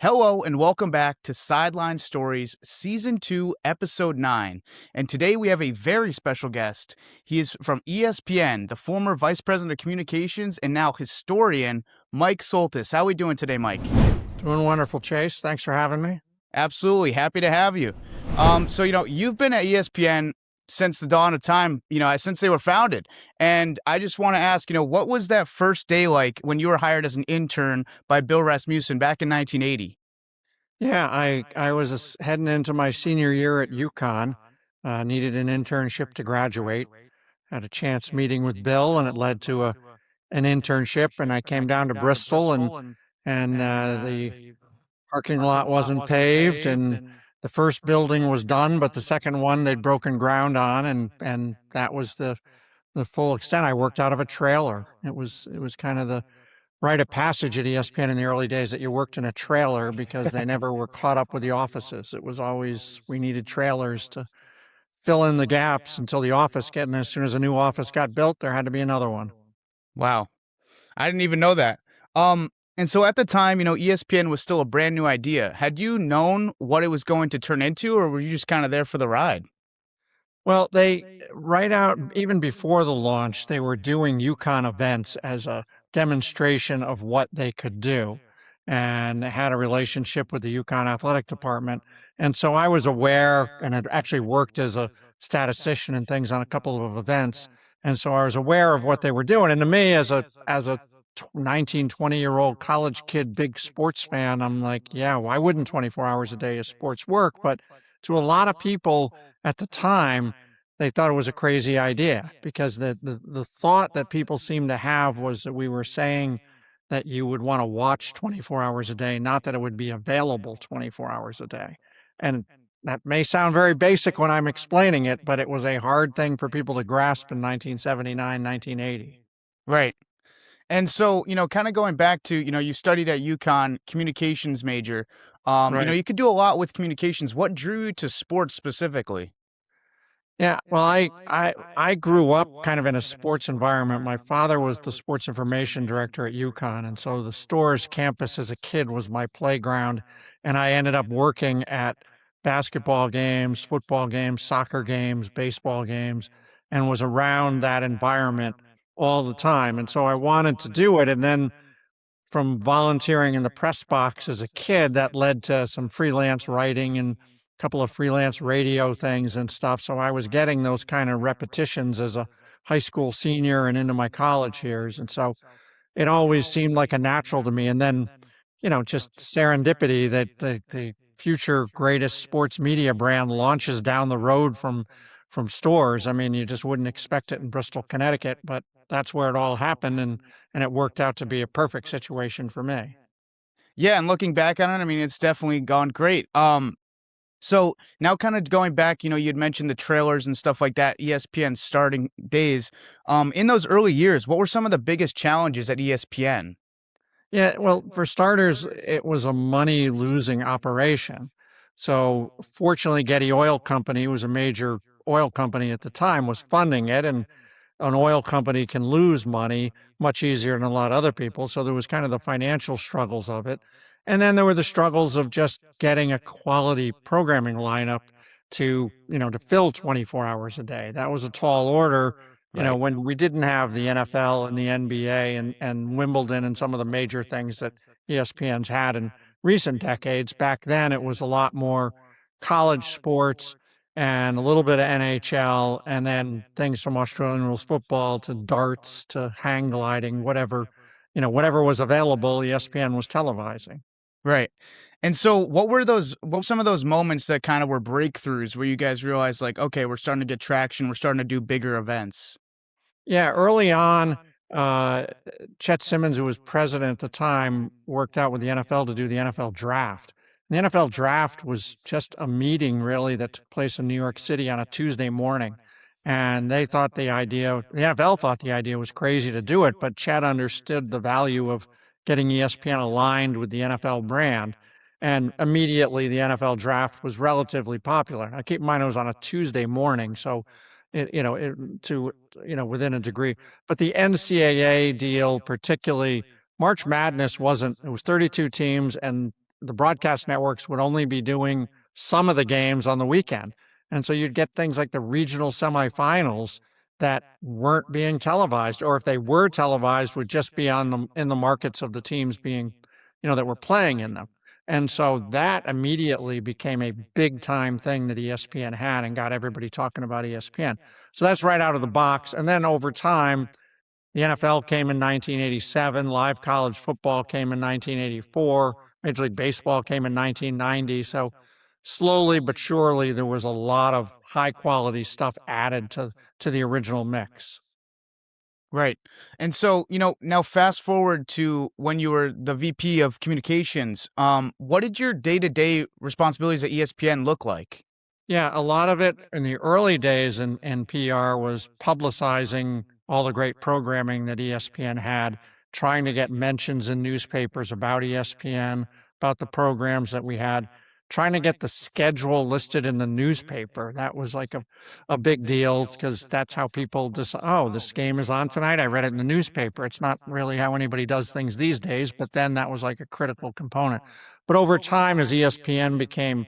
Hello and welcome back to Sideline Stories, Season 2, Episode 9. And today we have a very special guest. He is from ESPN, the former Vice President of Communications and now historian, Mike Soltys. How are we doing today, Mike? Doing wonderful, Chase. Thanks for having me. Absolutely. Happy to have you. You've been at ESPN since the dawn of time, since they were founded. And I just want to ask, what was that first day like when you were hired as an intern by Bill Rasmussen back in 1980? Yeah, I was heading into my senior year at UConn, needed an internship to graduate. Had a chance meeting with Bill, and it led to an internship. And I came down to Bristol, and the parking lot wasn't paved, and the first building was done, but the second one they'd broken ground on, and that was the full extent. I worked out of a trailer. It was kind of the rite of passage at ESPN in the early days that you worked in a trailer because they never were caught up with the offices. It was always, we needed trailers to fill in the gaps until the office and as soon as a new office got built, there had to be another one. Wow. I didn't even know that. And so at the time, ESPN was still a brand new idea. Had you known what it was going to turn into, or were you just kind of there for the ride? Well, right out, even before the launch, they were doing UConn events as a demonstration of what they could do and had a relationship with the UConn athletic department. And so I was aware and had actually worked as a statistician and things on a couple of events. And so I was aware of what they were doing. And to me, as a 19, 20-year-old college kid, big sports fan, I'm like, yeah, why wouldn't 24 hours a day of sports work? But to a lot of people at the time, they thought it was a crazy idea because the thought that people seemed to have was that we were saying that you would want to watch 24 hours a day, not that it would be available 24 hours a day. And that may sound very basic when I'm explaining it, but it was a hard thing for people to grasp in 1979, 1980. Right. And so, kind of going back to, you studied at UConn, communications major. Right. You could do a lot with communications. What drew you to sports specifically? Yeah, well, I grew up kind of in a sports environment. My father was the sports information director at UConn, and so the Stores campus as a kid was my playground. And I ended up working at basketball games, football games, soccer games, baseball games, and was around that environment all the time. And so I wanted to do it. And then from volunteering in the press box as a kid, that led to some freelance writing and a couple of freelance radio things and stuff. So I was getting those kind of repetitions as a high school senior and into my college years. And so it always seemed like a natural to me. And then, just serendipity that the future greatest sports media brand launches down the road from Stores. I mean, you just wouldn't expect it in Bristol, Connecticut, but that's where it all happened. And it worked out to be a perfect situation for me. Yeah, and looking back on it, I mean, it's definitely gone great. So now kind of going back, you'd mentioned the trailers and stuff like that, ESPN starting days. In those early years, what were some of the biggest challenges at ESPN? Yeah, well, for starters, it was a money losing operation. So fortunately, Getty Oil Company was a major oil company at the time, was funding it. And an oil company can lose money much easier than a lot of other people. So there was kind of the financial struggles of it. And then there were the struggles of just getting a quality programming lineup to fill 24 hours a day. That was a tall order, Right. when we didn't have the NFL and the NBA and Wimbledon and some of the major things that ESPN's had in recent decades. Back then, it was a lot more college sports and a little bit of NHL, and then things from Australian rules football to darts to hang gliding, whatever was available, ESPN was televising. Right. And so what were some of those moments that kind of were breakthroughs where you guys realized like, okay, we're starting to get traction, we're starting to do bigger events? Yeah, early on, uh, Chet Simmons, who was president at the time, worked out with the NFL to do the NFL draft. The NFL draft was just a meeting, really, that took place in New York City on a Tuesday morning. And the NFL thought the idea was crazy to do it, but Chet understood the value of getting ESPN aligned with the NFL brand. And immediately the NFL draft was relatively popular. Now, keep in mind, it was on a Tuesday morning. So within a degree. But the NCAA deal, particularly March Madness, it was 32 teams, and the broadcast networks would only be doing some of the games on the weekend. And so you'd get things like the regional semifinals that weren't being televised, or if they were televised, would just be on the in the markets of the teams being, that were playing in them. And so that immediately became a big time thing that ESPN had and got everybody talking about ESPN. So that's right out of the box. And then over time, the NFL came in 1987, live college football came in 1984, Major League Baseball came in 1990. So slowly but surely, there was a lot of high quality stuff added to the original mix. Right. And so, now fast forward to when you were the VP of communications. What did your day-to-day responsibilities at ESPN look like? Yeah, a lot of it in the early days in PR was publicizing all the great programming that ESPN had, trying to get mentions in newspapers about ESPN, about the programs that we had, trying to get the schedule listed in the newspaper. That was like a big deal because that's how people just, oh, this game is on tonight. I read it in the newspaper. It's not really how anybody does things these days, but then that was like a critical component. But over time, as ESPN became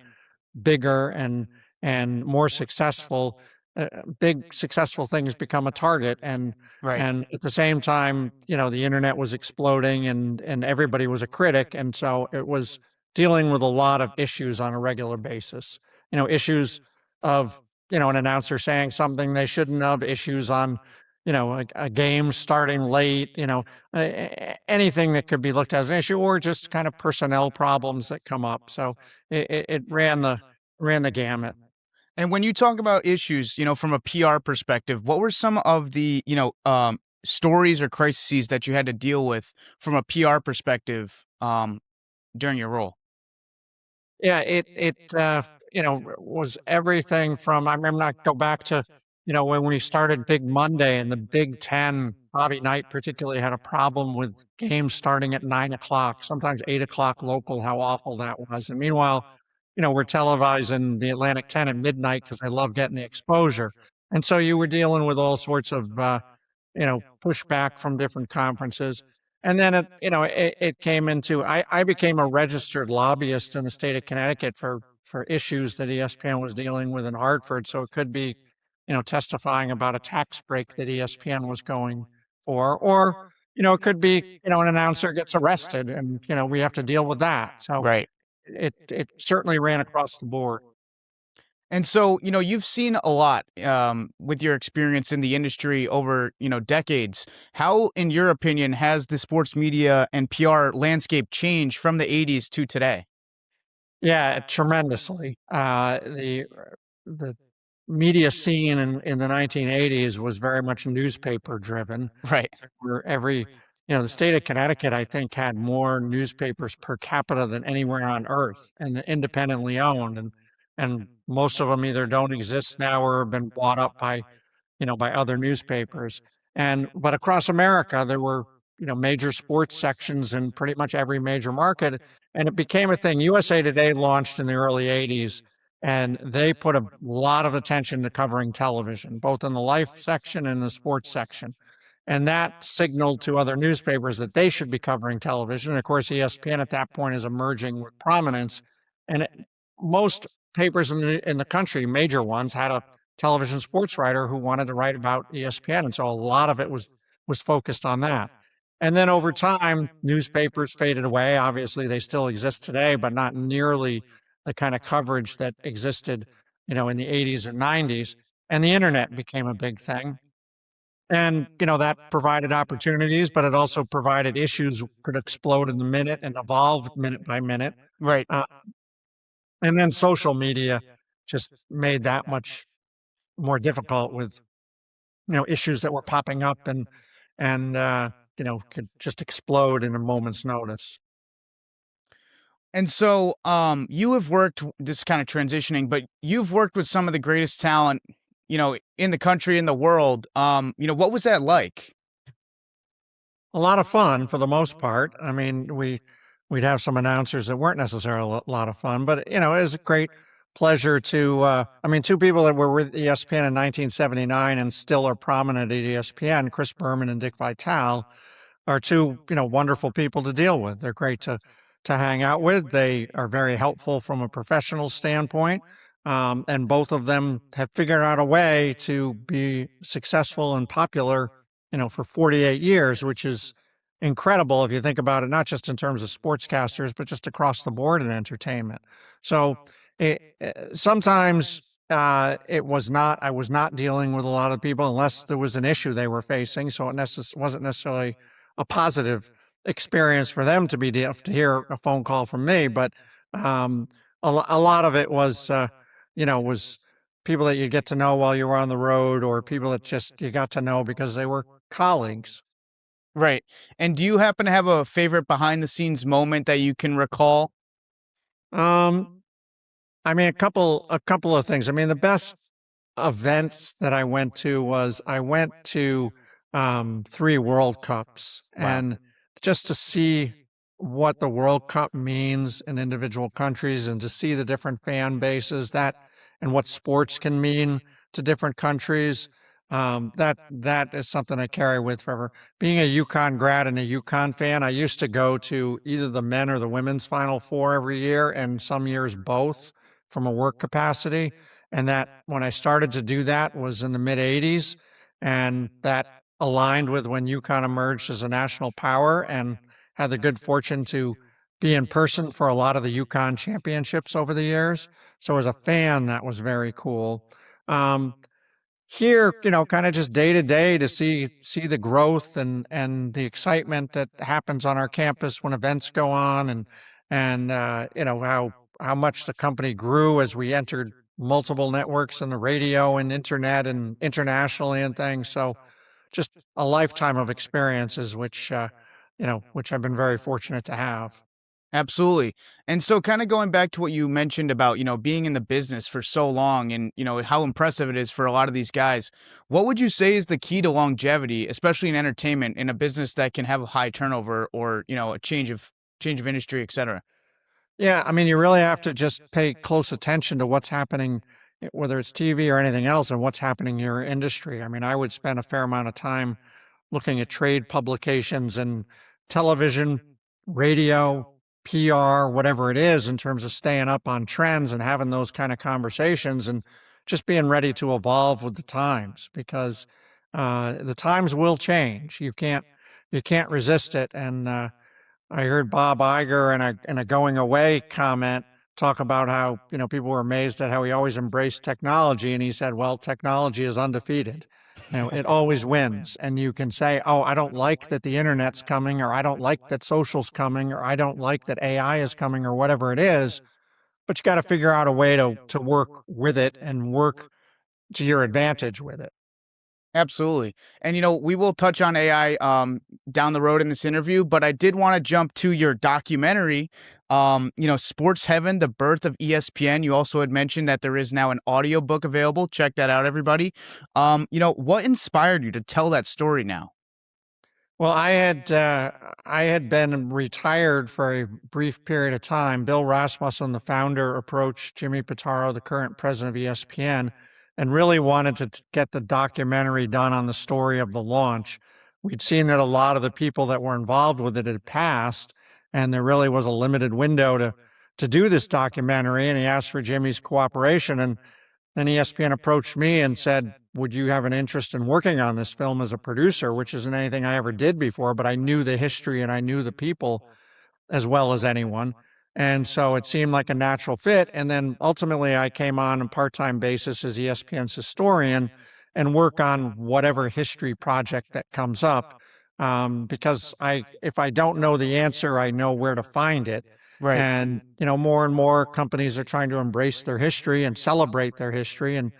bigger and more successful, big successful things become a target, Right. and at the same time, the internet was exploding and everybody was a critic, and so it was dealing with a lot of issues on a regular basis. Issues of an announcer saying something they shouldn't have, issues on a game starting late, anything that could be looked at as an issue, or just kind of personnel problems that come up. So it ran the gamut. And when you talk about issues, from a PR perspective, what were some of the, stories or crises that you had to deal with from a PR perspective, during your role? Yeah, was everything from, I remember, not go back to, when we started Big Monday and the Big Ten. Bobby Knight particularly had a problem with games starting at 9 o'clock, sometimes 8 o'clock local, how awful that was. And meanwhile, we're televising the Atlantic 10 at midnight because I love getting the exposure. And so you were dealing with all sorts of, pushback from different conferences. And then it came into, I became a registered lobbyist in the state of Connecticut for issues that ESPN was dealing with in Hartford. So it could be, testifying about a tax break that ESPN was going for, or it could be, an announcer gets arrested and we have to deal with that. So Right. it certainly ran across the board. And so, you've seen a lot with your experience in the industry over, decades. How, in your opinion, has the sports media and PR landscape changed from the 80s to today? Yeah, tremendously. The media scene in the 1980s was very much newspaper driven. Right. Where the state of Connecticut, I think, had more newspapers per capita than anywhere on earth, and independently owned, and most of them either don't exist now or have been bought up by other newspapers. But across America, there were, major sports sections in pretty much every major market, and it became a thing. USA Today launched in the early 80s, and they put a lot of attention to covering television, both in the life section and the sports section. And that signaled to other newspapers that they should be covering television. And of course, ESPN at that point is emerging with prominence. And most papers in the country, major ones, had a television sports writer who wanted to write about ESPN. And so a lot of it was focused on that. And then over time, newspapers faded away. Obviously, they still exist today, but not nearly the kind of coverage that existed, in the 80s and 90s. And the internet became a big thing. And, that provided opportunities, but it also provided issues could explode in the minute and evolve minute by minute. Right. Uh, and then social media just made that much more difficult with, issues that were popping up and could just explode in a moment's notice. And so, you have worked, this kind of transitioning, but you've worked with some of the greatest talent, in the country, in the world. What was that like? A lot of fun for the most part. I mean, we'd have some announcers that weren't necessarily a lot of fun, but it was a great pleasure to. Two people that were with ESPN in 1979 and still are prominent at ESPN, Chris Berman and Dick Vitale, are two wonderful people to deal with. They're great to to hang out with. They are very helpful from a professional standpoint. And both of them have figured out a way to be successful and popular, for 48 years, which is incredible if you think about it, not just in terms of sportscasters, but just across the board in entertainment. So sometimes I was not dealing with a lot of people unless there was an issue they were facing. So it wasn't necessarily a positive experience for them to to hear a phone call from me. But a lot of it was, was people that you get to know while you were on the road, or people that just you got to know because they were colleagues. Right. And do you happen to have a favorite behind the scenes moment that you can recall? Um, I mean, a couple of things. I mean, the best events that I went to 3 World Cups, Wow. and just to see what the World Cup means in individual countries, and to see the different fan bases and what sports can mean to different countries. That is something I carry with forever. Being a UConn grad and a UConn fan, I used to go to either the men or the women's Final Four every year, and some years both from a work capacity. And that when I started to do that was in the mid 80s. And that aligned with when UConn emerged as a national power, and had the good fortune to be in person for a lot of the UConn championships over the years. So as a fan, that was very cool. Um, Here, kind of just day to day to see the growth and the excitement that happens on our campus when events go on, and how much the company grew as we entered multiple networks and the radio and internet and internationally and things. So just a lifetime of experiences, which I've been very fortunate to have. Absolutely. And so kind of going back to what you mentioned about, being in the business for so long and, how impressive it is for a lot of these guys. What would you say is the key to longevity, especially in entertainment, in a business that can have a high turnover or, a change of industry, et cetera? Yeah, I mean, you really have to just pay close attention to what's happening, whether it's TV or anything else, and what's happening in your industry. I mean, I would spend a fair amount of time looking at trade publications and television, radio, PR, whatever it is, in terms of staying up on trends and having those kind of conversations, and just being ready to evolve with the times, because the times will change. You can't resist it. And I heard Bob Iger in a going away comment talk about how, people were amazed at how he always embraced technology. And he said, well, technology is undefeated. It always wins. And you can say, oh, I don't like that the internet's coming, or I don't like that social's coming, or I don't like that AI is coming, or whatever it is. But you got to figure out a way to work with it and work to your advantage with it. Absolutely. And we will touch on AI down the road in this interview, but I did want to jump to your documentary, Sports Heaven, The Birth of ESPN. You also had mentioned that there is now an audiobook available. Check that out, everybody. What inspired you to tell that story now? Well, I had been retired for a brief period of time. Bill Rasmussen, the founder, approached Jimmy Pitaro, the current president of ESPN, and really wanted to get the documentary done on the story of the launch. We'd seen that a lot of the people that were involved with it had passed, and there really was a limited window to do this documentary. And he asked for Jimmy's cooperation, and then ESPN approached me and said, would you have an interest in working on this film as a producer, which isn't anything I ever did before, but I knew the history and I knew the people as well as anyone. And so it seemed like a natural fit. And then ultimately, I came on a part time basis as ESPN's historian and work on whatever history project that comes up. Because if I don't know the answer, I know where to find it. Right. And, more and more companies are trying to embrace their history and celebrate their history. And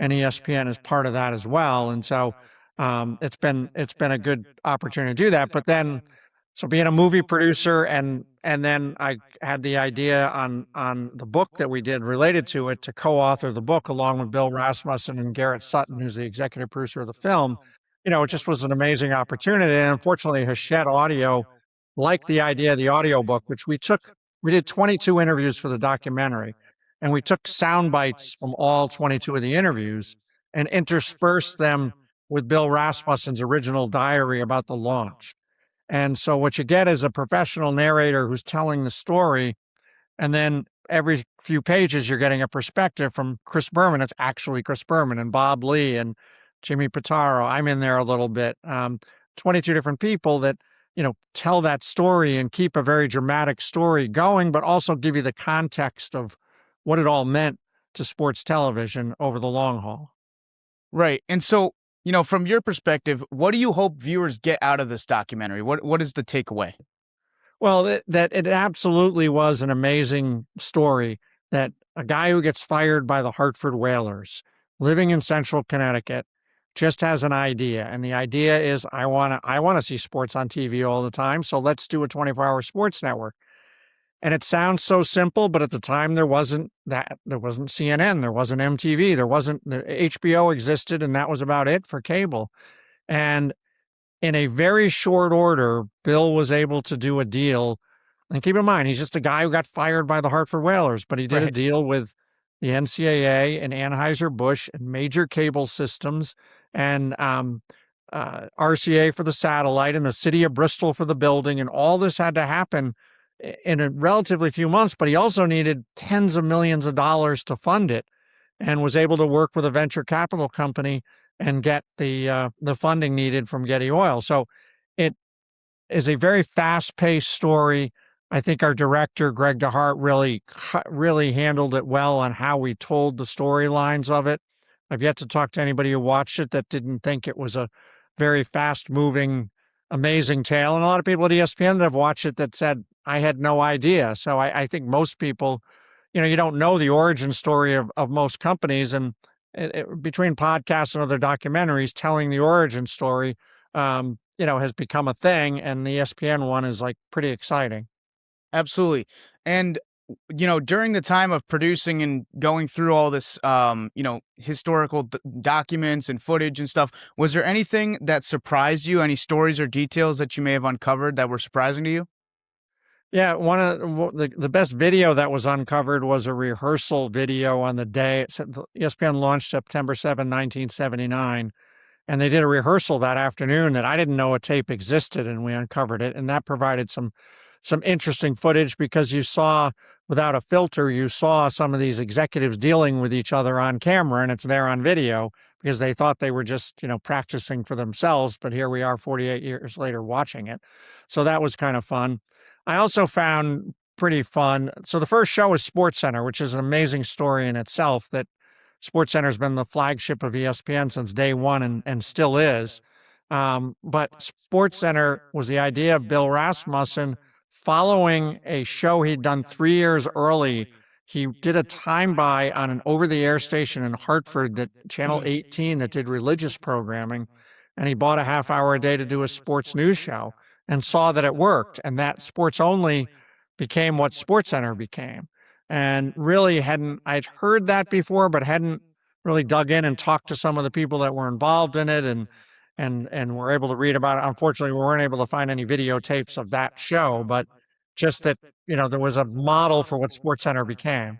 ESPN is part of that as well. And so it's been a good opportunity to do that. But then, so being a movie producer, and then I had the idea on the book that we did related to it, to co-author the book along with Bill Rasmussen and Garrett Sutton, who's the executive producer of the film. It just was an amazing opportunity. And unfortunately, Hachette Audio liked the idea of the audiobook, which we did 22 interviews for the documentary, and we took sound bites from all 22 of the interviews and interspersed them with Bill Rasmussen's original diary about the launch. And so what you get is a professional narrator who's telling the story. And then every few pages, you're getting a perspective from Chris Berman. It's actually Chris Berman and Bob Lee and Jimmy Pitaro. I'm in there a little bit. 22 different people that, tell that story and keep a very dramatic story going, but also give you the context of what it all meant to sports television over the long haul. Right. And so, from your perspective, what do you hope viewers get out of this documentary? What is the takeaway? Well, that it absolutely was an amazing story that a guy who gets fired by the Hartford Whalers, living in central Connecticut, just has an idea. And the idea is I want to see sports on TV all the time, so let's do a 24-hour sports network. And it sounds so simple, but at the time there wasn't that. There wasn't CNN, there wasn't MTV, there wasn't the HBO existed, and that was about it for cable. And in a very short order, Bill was able to do a deal. And keep in mind, he's just a guy who got fired by the Hartford Whalers, but he did a Right. deal with the NCAA and Anheuser-Busch and major cable systems and RCA for the satellite and the city of Bristol for the building. And all this had to happen in a relatively few months, but he also needed tens of millions of dollars to fund it and was able to work with a venture capital company and get the funding needed from Getty Oil. So it is a very fast-paced story. I think our director, Greg DeHart, really handled it well on how we told the storylines of it. I've yet to talk to anybody who watched it that didn't think it was a very fast-moving, amazing tale. And a lot of people at ESPN that have watched it that said, I had no idea. So I think most people, you don't know the origin story of most companies. And between podcasts and other documentaries, telling the origin story, has become a thing. And the ESPN one is like pretty exciting. Absolutely. And during the time of producing and going through all this, historical documents and footage and stuff, was there anything that surprised you? Any stories or details that you may have uncovered that were surprising to you? Yeah, one of the best video that was uncovered was a rehearsal video on the day. ESPN launched September 7, 1979, and they did a rehearsal that afternoon that I didn't know a tape existed, and we uncovered it, and that provided some interesting footage because you saw, without a filter, you saw some of these executives dealing with each other on camera, and it's there on video because they thought they were just, practicing for themselves, but here we are 48 years later watching it. So that was kind of fun. I also found pretty fun. So the first show is SportsCenter, which is an amazing story in itself that SportsCenter has been the flagship of ESPN since day one and still is. But SportsCenter was the idea of Bill Rasmussen following a show he'd done 3 years early. He did a time buy on an over-the-air station in Hartford, that Channel 18, that did religious programming, and he bought a half hour a day to do a sports news show and saw that it worked, and that sports only became what SportsCenter became. And really I'd heard that before, but hadn't really dug in and talked to some of the people that were involved in it and were able to read about it. Unfortunately, we weren't able to find any videotapes of that show, but just that, there was a model for what SportsCenter became.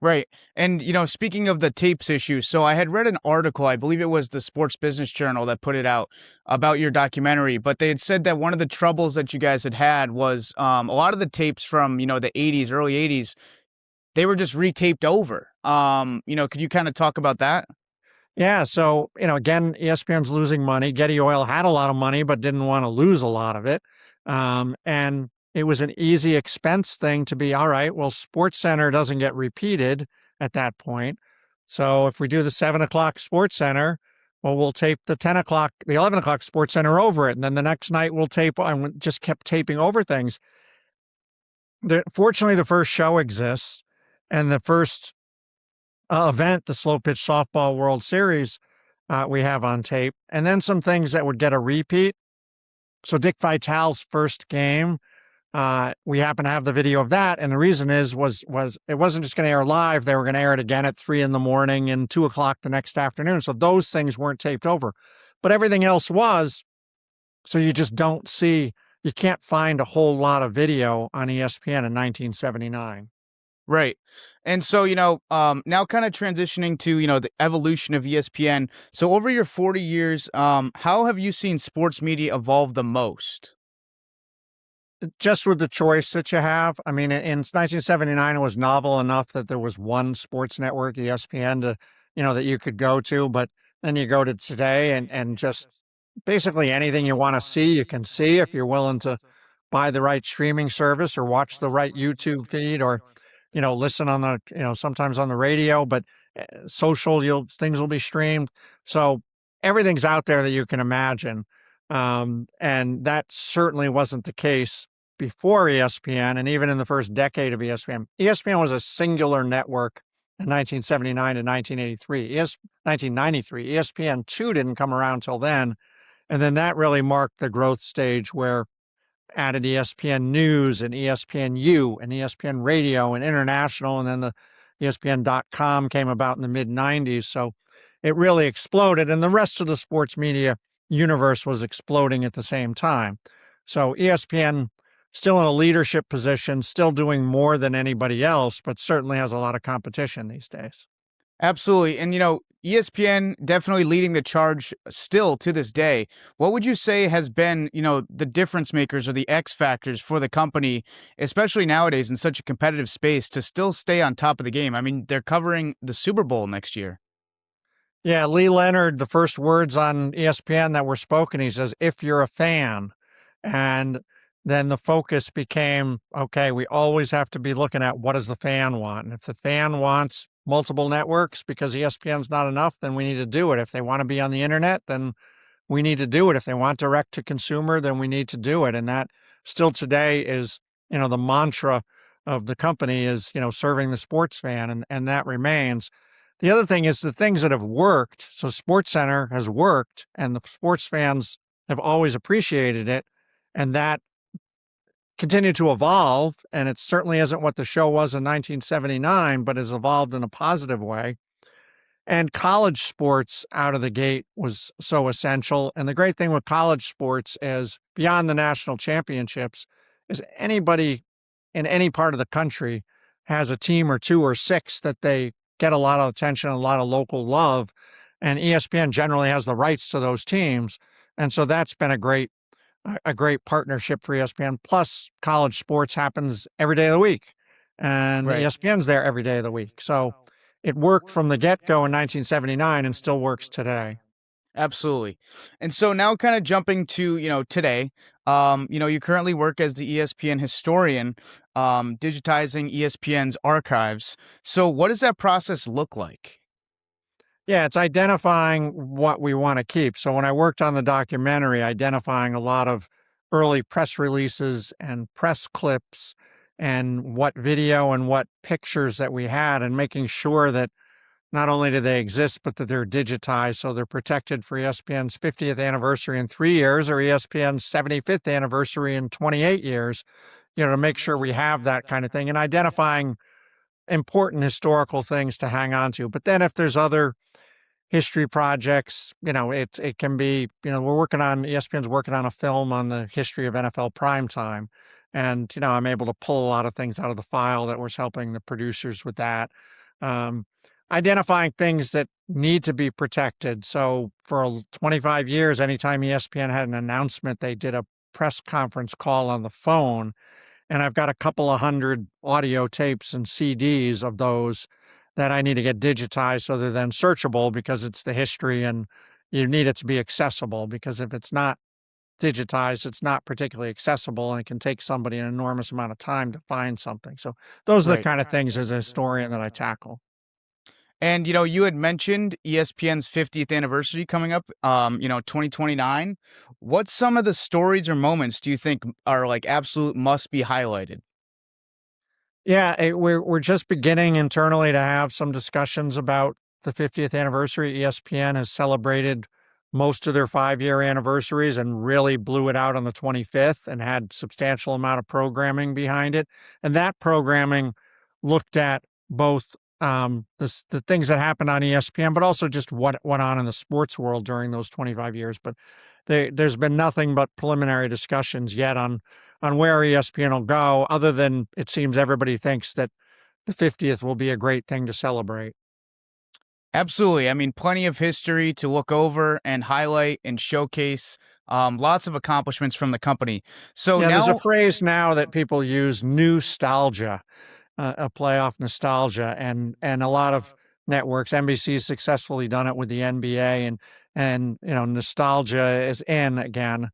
Right. And, speaking of the tapes issue, so I had read an article, I believe it was the Sports Business Journal that put it out about your documentary, but they had said that one of the troubles that you guys had was a lot of the tapes from, the 80s, early 80s, they were just retaped over. Could you kind of talk about that? Yeah. So, again, ESPN's losing money. Getty Oil had a lot of money, but didn't want to lose a lot of it. And it was an easy expense thing to be, all right, well, SportsCenter doesn't get repeated at that point. So if we do the 7 o'clock SportsCenter, well, we'll tape the 10 o'clock, the 11 o'clock SportsCenter over it. And then the next night we'll tape, and we just kept taping over things. Fortunately, the first show exists, and the first event, the Slow Pitch Softball World Series, we have on tape. And then some things that would get a repeat. So Dick Vitale's first game, we happen to have the video of that, and the reason was it wasn't just going to air live; they were going to air it again at 3 a.m. and 2 o'clock the next afternoon. So those things weren't taped over, but everything else was. So you just don't see, you can't find a whole lot of video on ESPN in 1979. Right. And so, now kind of transitioning to, the evolution of ESPN. So over your 40 years, how have you seen sports media evolve the most? just with the choice that you have. I mean, in 1979, it was novel enough that there was one sports network, ESPN, that you could go to. But then you go to today, and just basically anything you want to see, you can see if you're willing to buy the right streaming service or watch the right YouTube feed, or listen on the sometimes on the radio. But social, things will be streamed. So everything's out there that you can imagine. And that certainly wasn't the case before ESPN, and even in the first decade of ESPN. ESPN was a singular network in 1979 to 1983. 1993. ESPN2 didn't come around till then. And then that really marked the growth stage where added ESPN News and ESPNU and ESPN Radio and International, and then the ESPN.com came about in the mid-90s. So it really exploded, and the rest of the sports media universe was exploding at the same time. So ESPN still in a leadership position, still doing more than anybody else, but certainly has a lot of competition these days. Absolutely. And, ESPN definitely leading the charge still to this day. What would you say has been, the difference makers or the X factors for the company, especially nowadays in such a competitive space, to still stay on top of the game? I mean, they're covering the Super Bowl next year. Yeah, Lee Leonard, the first words on ESPN that were spoken, he says, "If you're a fan." And then the focus became, okay, we always have to be looking at what does the fan want? And if the fan wants multiple networks because ESPN's not enough, then we need to do it. If they want to be on the internet, then we need to do it. If they want direct to consumer, then we need to do it. And that still today is, the mantra of the company is, serving the sports fan, and that remains. The other thing is the things that have worked. So SportsCenter has worked, and the sports fans have always appreciated it, and that continued to evolve. And it certainly isn't what the show was in 1979, but has evolved in a positive way. And college sports out of the gate was so essential. And the great thing with college sports is beyond the national championships is anybody in any part of the country has a team or two or six that they get a lot of attention, a lot of local love. And ESPN generally has the rights to those teams. And so that's been a great partnership for ESPN. Plus, college sports happens every day of the week, and Right. ESPN's there every day of the week. So it worked from the get-go in 1979 and still works today. Absolutely. And so now kind of jumping to, today, you currently work as the ESPN historian, digitizing ESPN's archives. So what does that process look like? Yeah, it's identifying what we want to keep. So when I worked on the documentary, identifying a lot of early press releases and press clips and what video and what pictures that we had, and making sure that not only do they exist, but that they're digitized so they're protected for ESPN's 50th anniversary in 3 years, or ESPN's 75th anniversary in 28 years, to make sure we have that kind of thing, and identifying important historical things to hang on to. But then if there's other history projects, it can be, ESPN's working on a film on the history of NFL primetime. And, I'm able to pull a lot of things out of the file that was helping the producers with that. Um, Identifying things that need to be protected. So for 25 years, anytime ESPN had an announcement, they did a press conference call on the phone. And I've got a couple of hundred audio tapes and CDs of those that I need to get digitized so they're then searchable, because it's the history and you need it to be accessible, because if it's not digitized, it's not particularly accessible, and it can take somebody an enormous amount of time to find something. So those are the Right. kind of things as a historian that I tackle. And you had mentioned ESPN's 50th anniversary coming up, 2029. What's some of the stories or moments do you think are like absolute must be highlighted? Yeah, we're just beginning internally to have some discussions about the 50th anniversary. ESPN has celebrated most of their 5-year anniversaries and really blew it out on the 25th and had substantial amount of programming behind it. And that programming looked at both the things that happened on ESPN, but also just what went on in the sports world during those 25 years. But there's been nothing but preliminary discussions yet on where ESPN will go, other than it seems everybody thinks that the 50th will be a great thing to celebrate. Absolutely. I mean, plenty of history to look over and highlight and showcase. Lots of accomplishments from the company. So Yeah, there's a now, phrase now that people use, nostalgia, a playoff nostalgia, and a lot of networks. NBC's successfully done it with the NBA, and nostalgia is in again.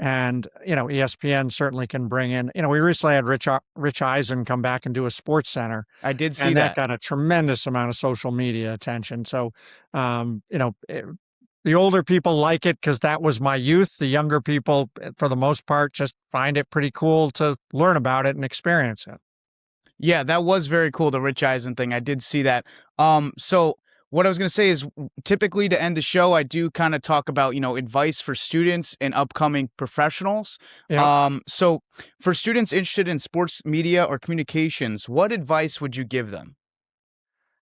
And ESPN certainly can bring in. We recently had Rich Eisen come back and do a Sports Center, I did see and that that. got a tremendous amount of social media attention. So, um, you know, eh, the older people like it because that was my youth. The younger people, for the most part, just find it pretty cool to learn about it and experience it. Yeah, that was very cool, the Rich Eisen thing. I did see that. So what I was going to say is typically to end the show, I do kind of talk about, advice for students and upcoming professionals. Yep. So for students interested in sports media or communications, what advice would you give them?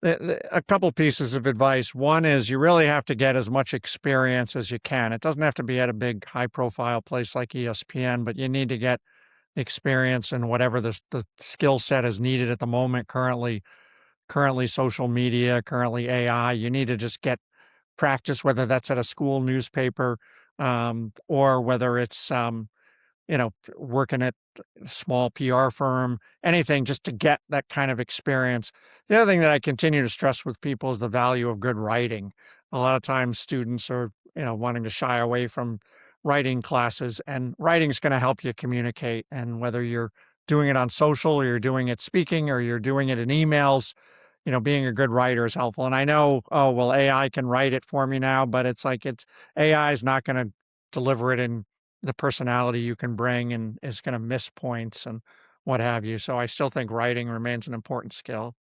A couple pieces of advice. One is you really have to get as much experience as you can. It doesn't have to be at a big, high profile place like ESPN, but you need to get experience in whatever the skill set is needed at the moment. Currently social media, currently AI. You need to just get practice, whether that's at a school newspaper, or whether it's working at a small PR firm, anything just to get that kind of experience. The other thing that I continue to stress with people is the value of good writing. A lot of times students are, wanting to shy away from writing classes, and writing's going to help you communicate. And whether you're doing it on social or you're doing it speaking or you're doing it in emails, being a good writer is helpful. And I know, oh, well, AI can write it for me now, but it's AI is not going to deliver it in the personality you can bring, and is going to miss points and what have you. So I still think writing remains an important skill.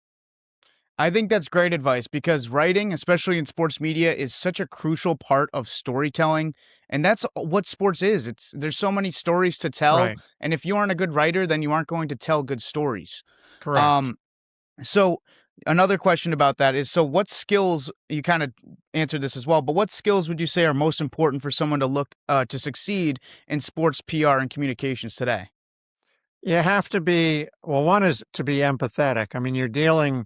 I think that's great advice because writing, especially in sports media, is such a crucial part of storytelling. And that's what sports is. There's so many stories to tell. Right. And if you aren't a good writer, then you aren't going to tell good stories. Correct. Um, so another question about that is, so what skills, you kind of answered this as well, but what skills would you say are most important for someone to look to succeed in sports PR and communications today? You have to be, well, one is to be empathetic. I mean, you're dealing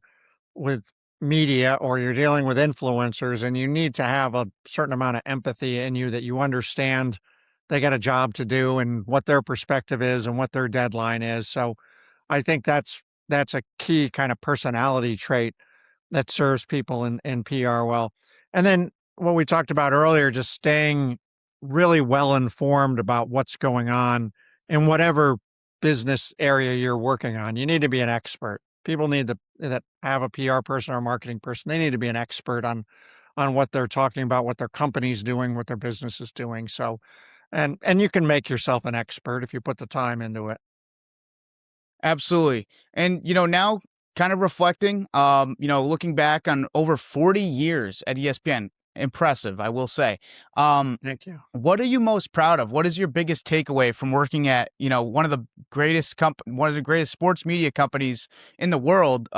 with media or you're dealing with influencers, and you need to have a certain amount of empathy in you that you understand they got a job to do and what their perspective is and what their deadline is. So I think that's a key kind of personality trait that serves people in PR well. And then what we talked about earlier, just staying really well informed about what's going on in whatever business area you're working on. You need to be an expert. People need that have a PR person or a marketing person. They need to be an expert on what they're talking about, what their company's doing, what their business is doing. So, and you can make yourself an expert if you put the time into it. Absolutely. And now kind of reflecting, looking back on over 40 years at ESPN, impressive, I will say. Thank you. What are you most proud of? What is your biggest takeaway from working at, one of the greatest sports media companies in the world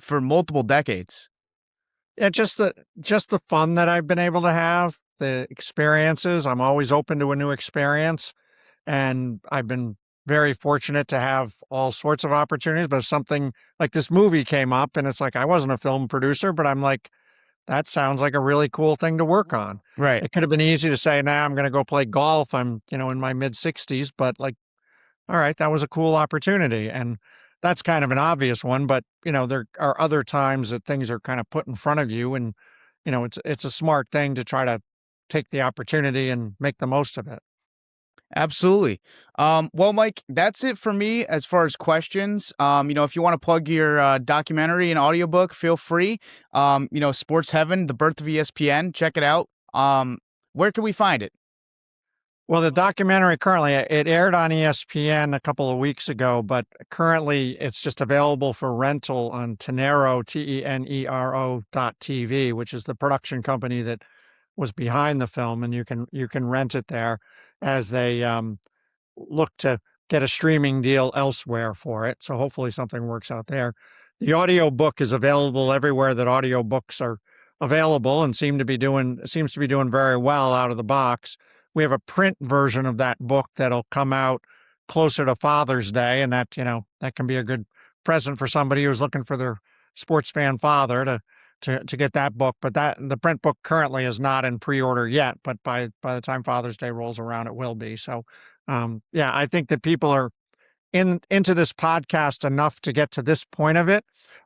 for multiple decades? Yeah, just the fun that I've been able to have, the experiences. I'm always open to a new experience, and I've been very fortunate to have all sorts of opportunities. But if something like this movie came up, and it's like I wasn't a film producer, but I'm like, that sounds like a really cool thing to work on. Right. It could have been easy to say, "Nah, I'm going to go play golf." I'm in my mid 60s, but like, all right, that was a cool opportunity. And that's kind of an obvious one, but there are other times that things are kind of put in front of you, and it's a smart thing to try to take the opportunity and make the most of it. Absolutely. Well, Mike, that's it for me as far as questions. If you want to plug your documentary and audiobook, feel free. Sports Heaven, The Birth of ESPN, check it out. Where can we find it? Well, the documentary currently, it aired on ESPN a couple of weeks ago, but currently it's just available for rental on Tenero, Tenero.tv, which is the production company that was behind the film, and you can rent it there as they look to get a streaming deal elsewhere for it. So hopefully something works out there. The audio book is available everywhere that audiobooks are available, and seems to be doing very well out of the box. We have a print version of that book that'll come out closer to Father's Day, and that can be a good present for somebody who's looking for their sports fan father to to get that book. But the print book currently is not in pre-order yet. But by the time Father's Day rolls around, it will be. So, yeah, I think that people are into this podcast enough to get to this point of it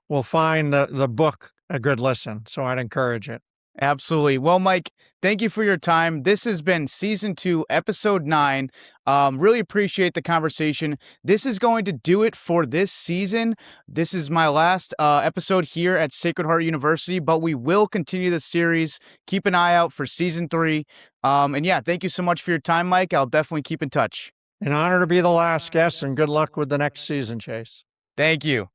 will find the book a good listen. So I'd encourage it. Absolutely. Well, Mike, thank you for your time. This has been season 2, episode 9. Really appreciate the conversation. This is going to do it for this season. This is my last episode here at Sacred Heart University, but we will continue the series. Keep an eye out for season 3. And yeah, thank you so much for your time, Mike. I'll definitely keep in touch. An honor to be the last guest, and good luck with the next season, Chase. Thank you.